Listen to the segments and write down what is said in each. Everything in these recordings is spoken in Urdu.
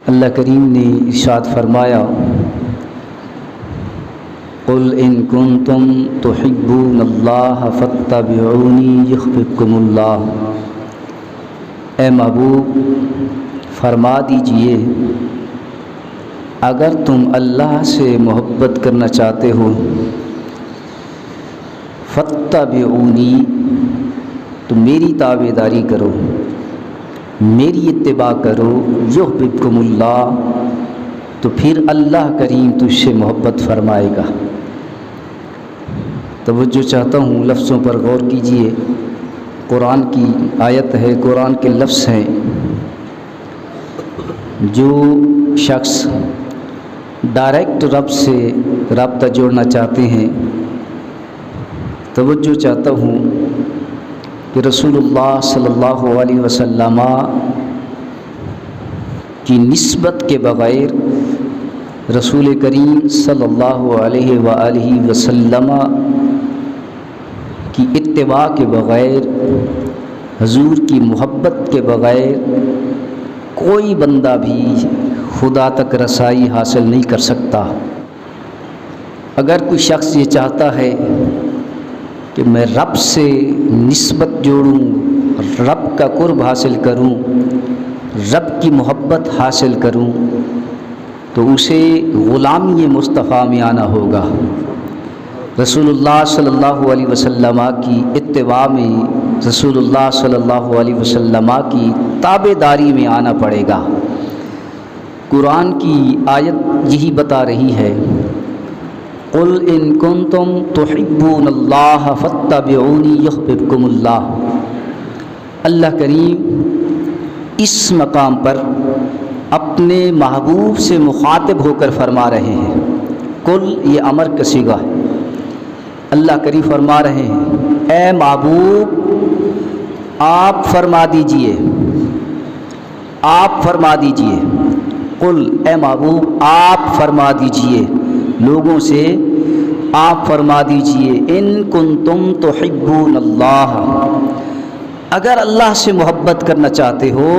اللہ کریم نے ارشاد فرمایا قل ان کنتم تحبون اللہ فاتبعونی یحببکم اللہ، اے محبوب فرما دیجئے اگر تم اللہ سے محبت کرنا چاہتے ہو فاتبعونی تو میری تابع داری کرو، میری اتباع کرو، یحببکم اللہ تو پھر اللہ کریم تجھ سے محبت فرمائے گا۔ توجہ چاہتا ہوں، لفظوں پر غور کیجئے، قرآن کی آیت ہے، قرآن کے لفظ ہیں۔ جو شخص ڈائریکٹ رب سے رابطہ جوڑنا چاہتے ہیں، توجہ چاہتا ہوں کہ رسول اللہ صلی اللہ علیہ وسلم کی نسبت کے بغیر، رسول کریم صلی اللہ علیہ وآلہ وسلم کی اتباع کے بغیر، حضور کی محبت کے بغیر کوئی بندہ بھی خدا تک رسائی حاصل نہیں کر سکتا۔ اگر کوئی شخص یہ چاہتا ہے کہ میں رب سے نسبت جوڑوں، رب کا قرب حاصل کروں، رب کی محبت حاصل کروں، تو اسے غلامی مصطفیٰ میں آنا ہوگا، رسول اللہ صلی اللہ علیہ وسلم کی اتباع میں، رسول اللہ صلی اللہ علیہ وسلم کی تابع داری میں آنا پڑے گا۔ قرآن کی آیت یہی بتا رہی ہے قل ان کنتم تحبون اللہ فاتبعونی یحببکم اللہ۔ اللہ کریم اس مقام پر اپنے محبوب سے مخاطب ہو کر فرما رہے ہیں، قل یہ امر کا صیغہ ہے، اللہ کریم فرما رہے ہیں اے محبوب آپ فرما دیجئے، آپ فرما دیجئے، قل اے محبوب آپ فرما دیجئے لوگوں سے، آپ فرما دیجئے ان کنتم تحبون اللہ، اگر اللہ سے محبت کرنا چاہتے ہو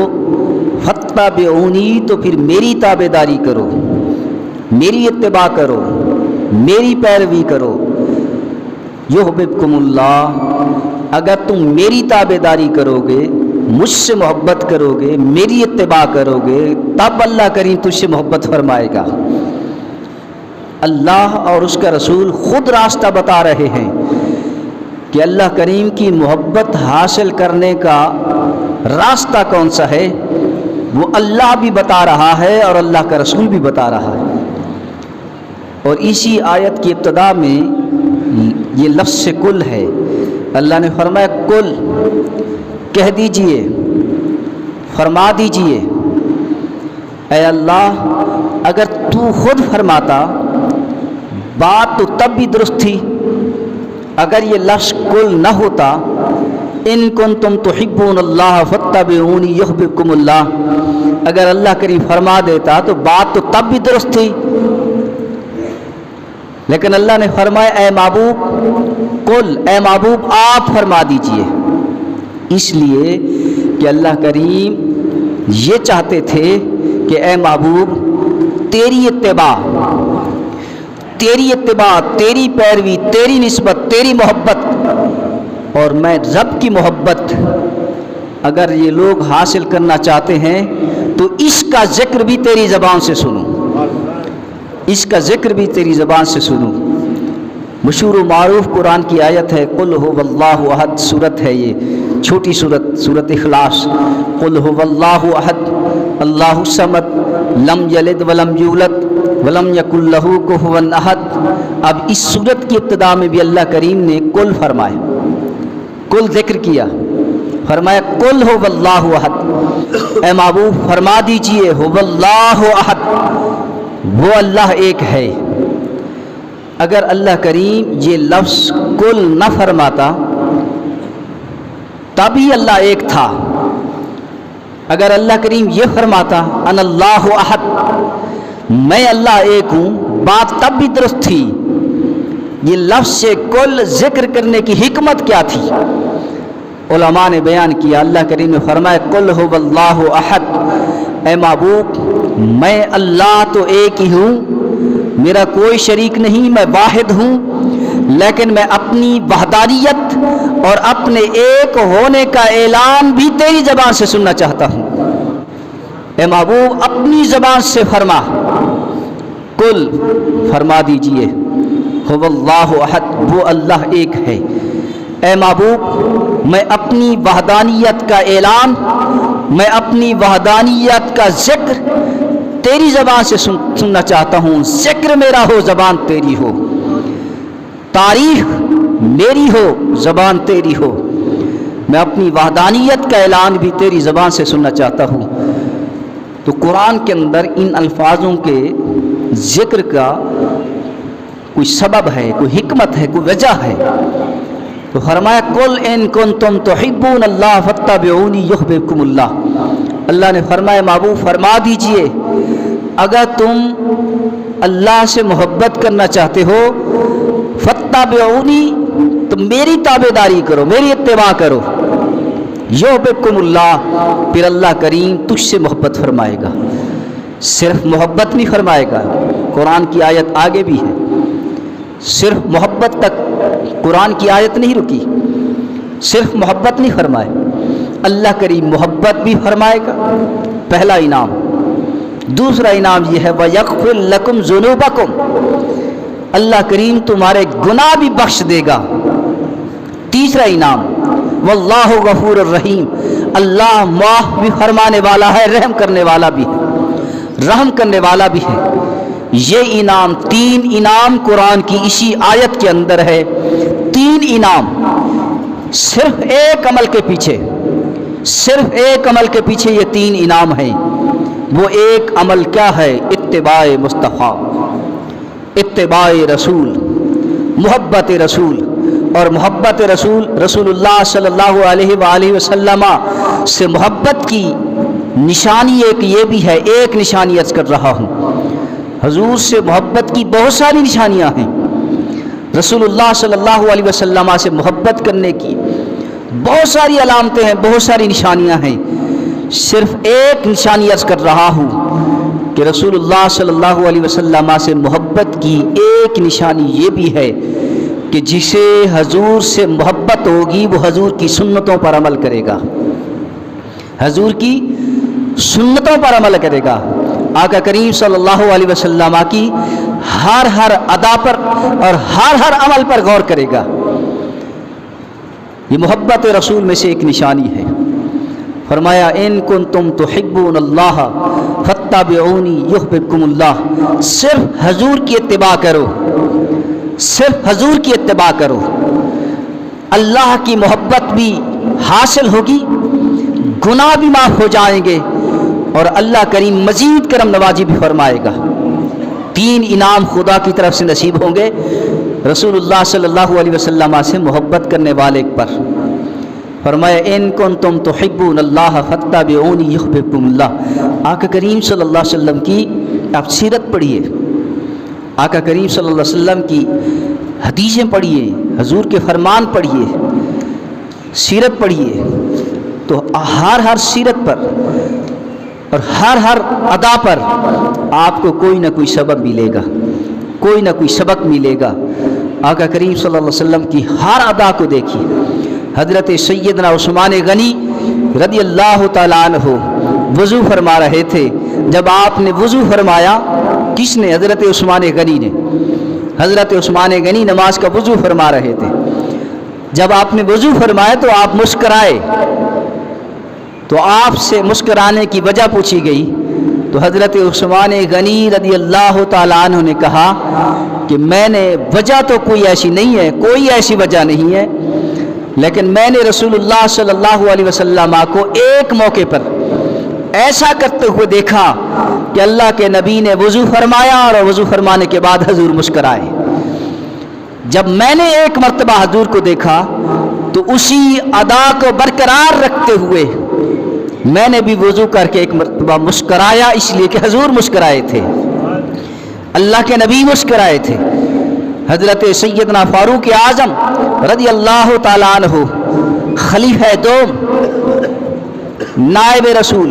فاتبعونی تو پھر میری تابع داری کرو، میری اتباع کرو، میری پیروی کرو، یحببکم اللہ، اگر تم میری تابع داری کرو گے، مجھ سے محبت کرو گے، میری اتباع کرو گے، تب اللہ کریم تجھ سے محبت فرمائے گا۔ اللہ اور اس کا رسول خود راستہ بتا رہے ہیں کہ اللہ کریم کی محبت حاصل کرنے کا راستہ کون سا ہے، وہ اللہ بھی بتا رہا ہے اور اللہ کا رسول بھی بتا رہا ہے۔ اور اسی آیت کی ابتدا میں یہ لفظ کل ہے، اللہ نے فرمایا کل، کہہ دیجئے، فرما دیجئے، اے اللہ اگر تو خود فرماتا بات تو تب بھی درست تھی، اگر یہ لفظ کل نہ ہوتا ان کنتم تحبون اللہ فاتبعونی یحببکم اللہ، اگر اللہ کریم فرما دیتا تو بات تو تب بھی درست تھی، لیکن اللہ نے فرمایا اے محبوب قل، اے محبوب آپ فرما دیجئے، اس لیے کہ اللہ کریم یہ چاہتے تھے کہ اے محبوب تیری اتباع، تیری پیروی، تیری نسبت، تیری محبت اور میں رب کی محبت اگر یہ لوگ حاصل کرنا چاہتے ہیں تو اس کا ذکر بھی تیری زبان سے سنوں، اس کا ذکر بھی تیری زبان سے سنوں۔ مشہور و معروف قرآن کی آیت ہے قل هو اللہ احد، سورت ہے یہ چھوٹی سورت اخلاص، قل هو اللہ احد اللہ الصمد لم یلد ولم یولد ولم یکن لہ کفوا احد۔ اب اس سورت کی ابتدا میں بھی اللہ کریم نے کل فرمایا، کل ذکر کیا، فرمایا قل هو اللہ احد، اے محبوب فرما دیجئے هو اللہ احد، وہ اللہ ایک ہے۔ اگر اللہ کریم یہ لفظ کل نہ فرماتا تبھی اللہ ایک تھا، اگر اللہ کریم یہ فرماتا ان اللہ احد، میں اللہ ایک ہوں، بات تب بھی درست تھی۔ یہ لفظ سے کل ذکر کرنے کی حکمت کیا تھی؟ علماء نے بیان کیا، اللہ کریم نے فرمایا قل هو اللہ احد، اے محبوب میں اللہ تو ایک ہی ہوں، میرا کوئی شریک نہیں، میں واحد ہوں، لیکن میں اپنی وحدانیت اور اپنے ایک ہونے کا اعلان بھی تیری زبان سے سننا چاہتا ہوں۔ اے محبوب اپنی زبان سے فرما، کل فرما دیجئے هو اللہ احد، وہ اللہ ایک ہے۔ اے محبوب میں اپنی وحدانیت کا اعلان، میں اپنی وحدانیت کا ذکر تیری زبان سے سننا چاہتا ہوں۔ ذکر میرا ہو، زبان تیری ہو، تعریف میری ہو، زبان تیری ہو۔ میں اپنی وحدانیت کا اعلان بھی تیری زبان سے سننا چاہتا ہوں۔ تو قرآن کے اندر ان الفاظوں کے ذکر کا کوئی سبب ہے، کوئی حکمت ہے، کوئی وجہ ہے۔ تو فرمایا قل ان کنتم تحبون اللہ فاتبعونی یحببکم اللہ۔ اللہ نے فرمایا محبوب فرما دیجئے اگر تم اللہ سے محبت کرنا چاہتے ہو فاتبعونی، تو میری تابعداری کرو، میری اتباع کرو، یحببکم اللہ، پھر اللہ کریم تجھ سے محبت فرمائے گا۔ صرف محبت نہیں فرمائے گا، قرآن کی آیت آگے بھی ہے، صرف محبت تک قرآن کی آیت نہیں رکی، صرف محبت نہیں فرمائے، اللہ کریم محبت بھی فرمائے گا، پہلا انعام۔ دوسرا انعام یہ ہے وَيَغْفِرْ لَكُمْ ذُنُوبَكُمْ، اللہ کریم تمہارے گناہ بھی بخش دے گا۔ تیسرا انعام واللہ غفور الرحیم، اللہ معاف بھی فرمانے والا ہے، رحم کرنے والا بھی ہے، رحم کرنے والا بھی ہے۔ یہ انعام، تین انعام قرآن کی اسی آیت کے اندر ہے۔ تین انعام صرف ایک عمل کے پیچھے، صرف ایک عمل کے پیچھے یہ تین انعام ہیں۔ وہ ایک عمل کیا ہے؟ اتباع مصطفیٰ، اتباع رسول، محبت رسول۔ اور محبت رسول، رسول اللہ صلی اللہ علیہ وآلہ وسلم سے محبت کی نشانی ایک یہ بھی ہے، ایک نشانی عرض کر رہا ہوں، حضور سے محبت کی بہت ساری نشانیاں ہیں۔ رسول اللہ صلی اللہ علیہ وسلم سے محبت کرنے کی بہت ساری علامتیں ہیں، بہت ساری نشانیاں ہیں۔ صرف ایک نشانی عرض کر رہا ہوں کہ رسول اللہ صلی اللہ علیہ وسلم سے محبت کی ایک نشانی یہ بھی ہے کہ جسے حضور سے محبت ہوگی وہ حضور کی سنتوں پر عمل کرے گا، حضور کی سنتوں پر عمل کرے گا، آقا کریم صلی اللہ علیہ وسلم کی ہر ادا پر اور ہر عمل پر غور کرے گا۔ یہ محبت رسول میں سے ایک نشانی ہے۔ فرمایا ان کنتم تحبون اللہ فاتبعونی یحببکم اللہ، صرف حضور کی اتباع کرو، صرف حضور کی اتباع کرو، اللہ کی محبت بھی حاصل ہوگی، گناہ بھی معاف ہو جائیں گے، اور اللہ کریم مزید کرم نوازی بھی فرمائے گا۔ تین انعام خدا کی طرف سے نصیب ہوں گے رسول اللہ صلی اللہ علیہ وسلم سے محبت کرنے والے پر۔ فرمایا ان کنتم تحبون اللہ فاتبعونی یحببکم اللہ۔ آقا کریم صلی اللہ علیہ وسلم کی آپ سیرت پڑھیے، آقا کریم صلی اللہ علیہ وسلم کی حدیثیں پڑھیے، حضور کے فرمان پڑھیے، سیرت پڑھیے، تو ہر سیرت پر اور ہر ادا پر آپ کو کوئی نہ کوئی سبب ملے گا، کوئی نہ کوئی سبق ملے گا۔ آقا کریم صلی اللہ علیہ وسلم کی ہر ادا کو دیکھیے۔ حضرت سیدنا عثمان غنی رضی اللہ تعالیٰ عنہ وضو فرما رہے تھے، جب آپ نے وضو فرمایا، کس نے؟ حضرت عثمان غنی نے۔ حضرت عثمان غنی نماز کا وضو فرما رہے تھے، جب آپ نے وضو فرمایا تو آپ مسکرائے، تو آپ سے مسکرانے کی وجہ پوچھی گئی، تو حضرت عثمان غنی رضی اللہ تعالیٰ عنہ نے کہا کہ میں نے وجہ تو کوئی ایسی نہیں ہے، کوئی ایسی وجہ نہیں ہے، لیکن میں نے رسول اللہ صلی اللہ علیہ وسلم کو ایک موقع پر ایسا کرتے ہوئے دیکھا کہ اللہ کے نبی نے وضو فرمایا اور وضو فرمانے کے بعد حضور مسکرائے۔ جب میں نے ایک مرتبہ حضور کو دیکھا تو اسی ادا کو برقرار رکھتے ہوئے میں نے بھی وضو کر کے ایک مرتبہ مسکرایا، اس لیے کہ حضور مسکرائے تھے، اللہ کے نبی مسکرائے تھے۔ حضرت سیدنا فاروق اعظم رضی اللہ تعالیٰ عنہ خلیفہ دوم، نائب رسول،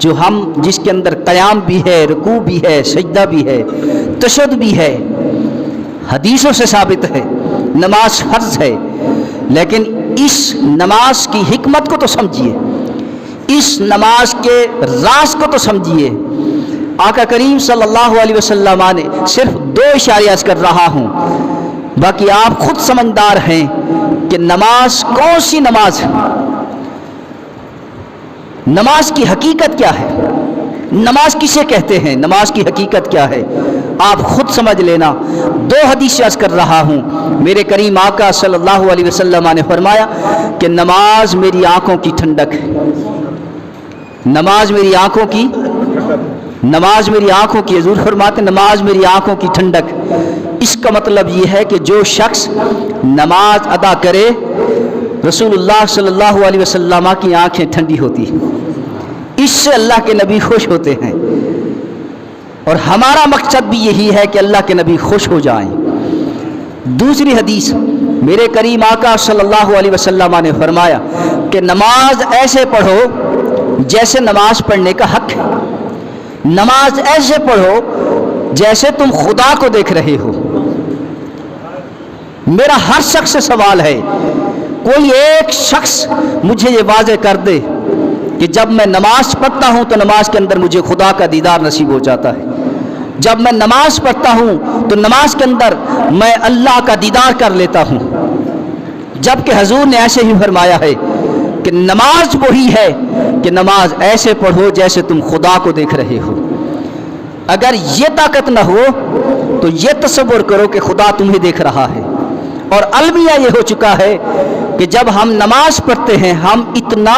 جو ہم جس کے اندر قیام بھی ہے، رکوع بھی ہے، سجدہ بھی ہے، تشہد بھی ہے، حدیثوں سے ثابت ہے نماز فرض ہے، لیکن اس نماز کی حکمت کو تو سمجھیے، اس نماز کے راز کو تو سمجھیے۔ آقا کریم صلی اللہ علیہ وسلم نے صرف 2 اشارے عرض کر رہا ہوں، باقی آپ خود سمجھدار ہیں کہ نماز کون سی نماز ہے، نماز کی حقیقت کیا ہے، نماز کسے کہتے ہیں، نماز کی حقیقت کیا ہے، آپ خود سمجھ لینا۔ 2 حدیث عرض کر رہا ہوں۔ میرے کریم آقا صلی اللہ علیہ وسلم نے فرمایا کہ نماز میری آنکھوں کی ٹھنڈک ہے، نماز میری آنکھوں کی، نماز میری آنکھوں کی، حضور فرماتے ہیں نماز میری آنکھوں کی ٹھنڈک۔ اس کا مطلب یہ ہے کہ جو شخص نماز ادا کرے، رسول اللہ صلی اللہ علیہ وسلم کی آنکھیں ٹھنڈی ہوتی ہیں، اس سے اللہ کے نبی خوش ہوتے ہیں، اور ہمارا مقصد بھی یہی ہے کہ اللہ کے نبی خوش ہو جائیں۔ دوسری حدیث، میرے کریم آقا صلی اللہ علیہ وسلم نے فرمایا کہ نماز ایسے پڑھو جیسے نماز پڑھنے کا حق ہے، نماز ایسے پڑھو جیسے تم خدا کو دیکھ رہے ہو۔ میرا ہر شخص سے سوال ہے، کوئی ایک شخص مجھے یہ واضح کر دے کہ جب میں نماز پڑھتا ہوں تو نماز کے اندر مجھے خدا کا دیدار نصیب ہو جاتا ہے، جب میں نماز پڑھتا ہوں تو نماز کے اندر میں اللہ کا دیدار کر لیتا ہوں، جبکہ حضور نے ایسے ہی فرمایا ہے کہ نماز وہی ہے کہ نماز ایسے پڑھو جیسے تم خدا کو دیکھ رہے ہو۔ اگر یہ طاقت نہ ہو تو یہ تصور کرو کہ خدا تمہیں دیکھ رہا ہے۔ اور المیہ یہ ہو چکا ہے کہ جب ہم نماز پڑھتے ہیں ہم اتنا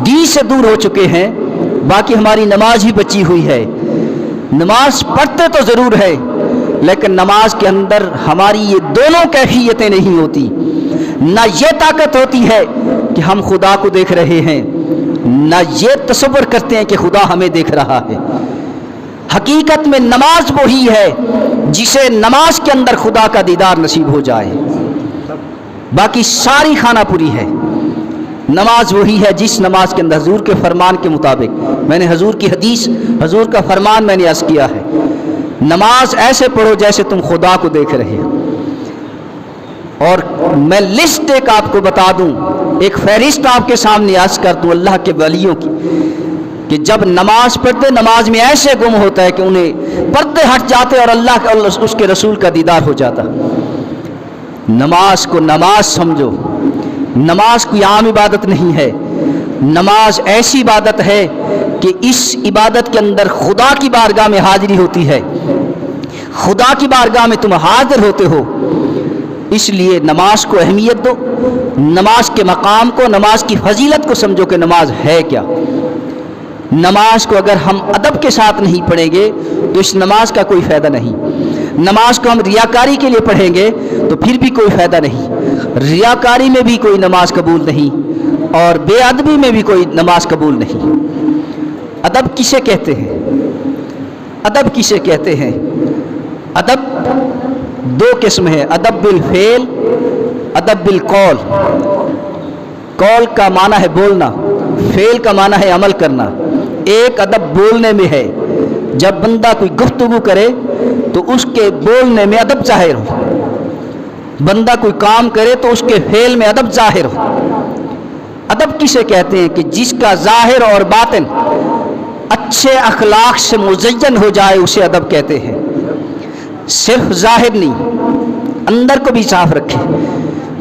دین سے دور ہو چکے ہیں، باقی ہماری نماز ہی بچی ہوئی ہے۔ نماز پڑھتے تو ضرور ہے، لیکن نماز کے اندر ہماری یہ دونوں کیفیتیں نہیں ہوتی، نہ یہ طاقت ہوتی ہے کہ ہم خدا کو دیکھ رہے ہیں، نہ یہ تصور کرتے ہیں کہ خدا ہمیں دیکھ رہا ہے۔ حقیقت میں نماز وہی ہے جسے نماز کے اندر خدا کا دیدار نصیب ہو جائے، باقی ساری خانہ پوری ہے۔ نماز وہی ہے جس نماز کے اندر حضور کے فرمان کے مطابق، میں نے حضور کی حدیث، حضور کا فرمان میں نے عرض کیا ہے، نماز ایسے پڑھو جیسے تم خدا کو دیکھ رہے ہو۔ اور میں لسٹ ایک آپ کو بتا دوں، ایک فہرست آپ کے سامنے عرض کر دوں اللہ کے ولیوں کی، کہ جب نماز پڑھتے نماز میں ایسے گم ہوتا ہے کہ انہیں پردے ہٹ جاتے اور اللہ کا اس کے رسول کا دیدار ہو جاتا۔ نماز کو نماز سمجھو، نماز کوئی عام عبادت نہیں ہے، نماز ایسی عبادت ہے کہ اس عبادت کے اندر خدا کی بارگاہ میں حاضری ہوتی ہے، خدا کی بارگاہ میں تم حاضر ہوتے ہو۔ اس لیے نماز کو اہمیت دو، نماز کے مقام کو، نماز کی فضیلت کو سمجھو کہ نماز ہے کیا۔ نماز کو اگر ہم ادب کے ساتھ نہیں پڑھیں گے تو اس نماز کا کوئی فائدہ نہیں، نماز کو ہم ریاکاری کے لیے پڑھیں گے تو پھر بھی کوئی فائدہ نہیں، ریاکاری میں بھی کوئی نماز قبول نہیں، اور بے ادبی میں بھی کوئی نماز قبول نہیں۔ ادب کسے کہتے ہیں؟ ادب کسے کہتے ہیں؟ ادب 2 قسم ہے، ادب بالفعل، ادب بالقول۔ قول کا معنی ہے بولنا، فعل کا معنی ہے عمل کرنا۔ ایک ادب بولنے میں ہے، جب بندہ کوئی گفتگو کرے تو اس کے بولنے میں ادب ظاہر ہو، بندہ کوئی کام کرے تو اس کے فعل میں ادب ظاہر ہو۔ ادب کسے کہتے ہیں؟ کہ جس کا ظاہر اور باطن اچھے اخلاق سے مزین ہو جائے اسے ادب کہتے ہیں۔ صرف ظاہر نہیں، اندر کو بھی صاف رکھے،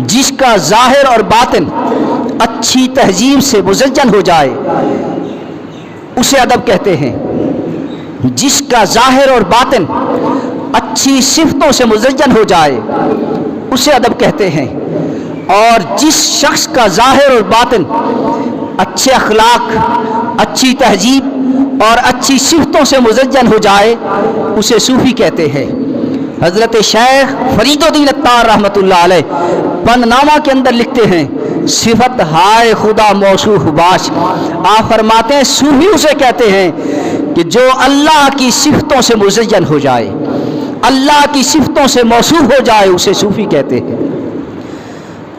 جس کا ظاہر اور باطن اچھی تہذیب سے مزین ہو جائے اسے ادب کہتے ہیں۔ جس کا ظاہر اور باطن اچھی صفتوں سے مزین ہو جائے اسے ادب کہتے ہیں۔ اور جس شخص کا ظاہر اور باطن اچھے اخلاق، اچھی تہذیب اور اچھی صفتوں سے مزین ہو جائے اسے صوفی کہتے ہیں۔ حضرت شیخ فرید الدین عطار رحمۃ اللہ علیہ پن نامہ کے اندر لکھتے ہیں، صفت ہائے خدا موصوف باش۔ آپ فرماتے ہیں صوفی اسے کہتے ہیں کہ جو اللہ کی صفتوں سے مزین ہو جائے، اللہ کی صفتوں سے موصوف ہو جائے اسے صوفی کہتے ہیں۔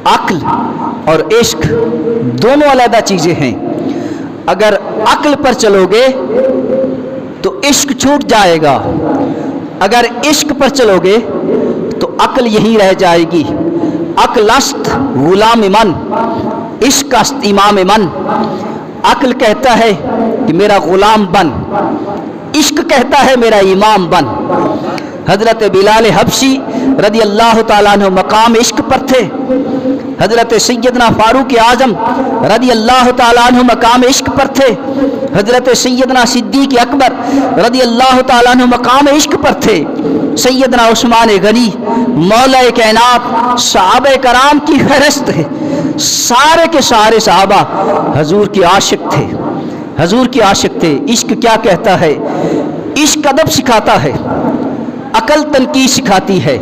عقل اور عشق دونوں علیحدہ چیزیں ہیں۔ اگر عقل پر چلو گے تو عشق چھوٹ جائے گا، اگر عشق پر چلو گے تو عقل یہیں رہ جائے گی۔ عقل است غلام من، عشق است امام من۔ عقل کہتا ہے کہ میرا غلام بن، عشق کہتا ہے میرا امام بن۔ حضرت بلال حبشی رضی اللہ تعالیٰ عنہ مقام عشق پر تھے، حضرت سیدنا فاروق اعظم رضی اللہ تعالیٰ عنہ مقام عشق پر تھے، حضرت سیدنا صدیق اکبر رضی اللہ تعالیٰ عنہ مقام عشق پر تھے، سیدنا عثمان غنی مولا کائنات صحابہ کرام کی فہرست ہے، سارے کے سارے صحابہ حضور کے عاشق تھے، حضور کے عاشق تھے۔ عشق کیا کہتا ہے؟ عشق ادب سکھاتا ہے، عقل تنقید سکھاتی ہے۔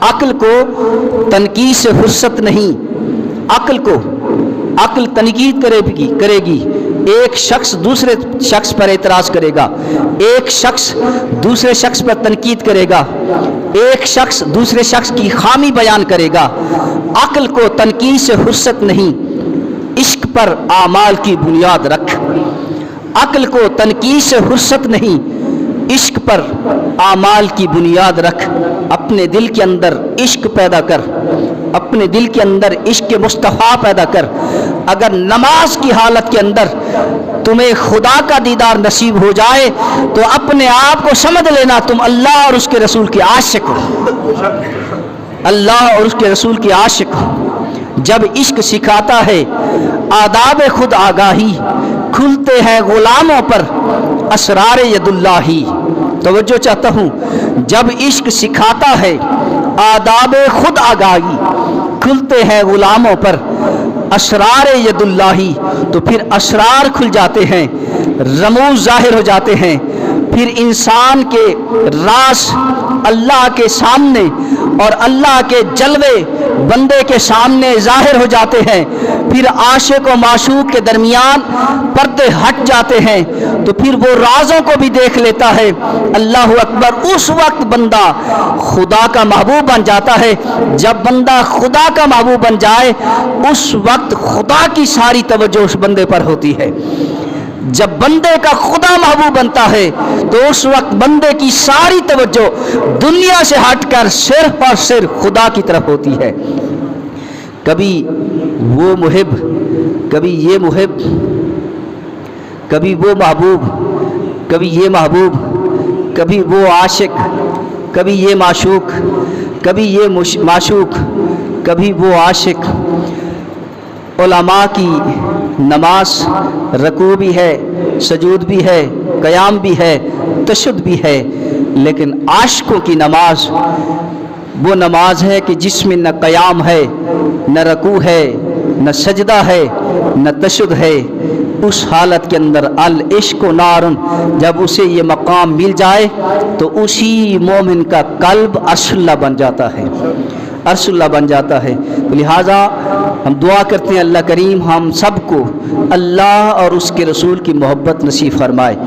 عقل کو تنقید سے فرصت نہیں، عقل تنقید کرے گی۔ ایک شخص دوسرے شخص پر اعتراض کرے گا، ایک شخص دوسرے شخص پر تنقید کرے گا، ایک شخص دوسرے شخص کی خامی بیان کرے گا۔ عقل کو تنقید سے فرصت نہیں، عشق پر اعمال کی بنیاد رکھ۔ عقل کو تنقید سے فرصت نہیں، عشق پر اعمال کی بنیاد رکھ۔ اپنے دل کے اندر عشق پیدا کر، اپنے دل کے اندر عشق مصطفیٰ پیدا کر۔ اگر نماز کی حالت کے اندر تمہیں خدا کا دیدار نصیب ہو جائے تو اپنے آپ کو سمجھ لینا تم اللہ اور اس کے رسول کے عاشق ہو، اللہ اور اس کے رسول کے عاشق ہو۔ جب عشق سکھاتا ہے آداب خود آگاہی، کھلتے ہیں غلاموں پر اسرار ید اللہ۔ توجہ چاہتا ہوں، جب عشق سکھاتا ہے آداب خود آگاہی، کھلتے ہیں غلاموں پر اسرار ید اللہ، تو پھر اسرار کھل جاتے ہیں، رموز ظاہر ہو جاتے ہیں، پھر انسان کے راز اللہ کے سامنے اور اللہ کے جلوے بندے کے سامنے ظاہر ہو جاتے ہیں، پھر عاشق و معشوق کے درمیان پردے ہٹ جاتے ہیں، تو پھر وہ رازوں کو بھی دیکھ لیتا ہے۔ اللہ اکبر، اس وقت بندہ خدا کا محبوب بن جاتا ہے۔ جب بندہ خدا کا محبوب بن جائے اس وقت خدا کی ساری توجہ اس بندے پر ہوتی ہے۔ جب بندے کا خدا محبوب بنتا ہے تو اس وقت بندے کی ساری توجہ دنیا سے ہٹ کر صرف اور صرف خدا کی طرف ہوتی ہے۔ کبھی وہ محب، کبھی یہ محب، کبھی وہ محبوب، کبھی یہ محبوب، کبھی وہ عاشق، کبھی یہ معشوق، کبھی یہ معشوق، کبھی وہ عاشق۔ علماء کی نماز رکوع بھی ہے، سجود بھی ہے، قیام بھی ہے، تشہد بھی ہے، لیکن عاشقوں کی نماز وہ نماز ہے کہ جس میں نہ قیام ہے، نہ رکوع ہے، نہ سجدہ ہے، نہ تشہد ہے۔ اس حالت کے اندر العشق و نارن، جب اسے یہ مقام مل جائے تو اسی مومن کا قلب عرش اللہ بن جاتا ہے، عرش اللہ بن جاتا ہے۔ لہٰذا ہم دعا کرتے ہیں اللہ کریم ہم سب کو اللہ اور اس کے رسول کی محبت نصیب فرمائے۔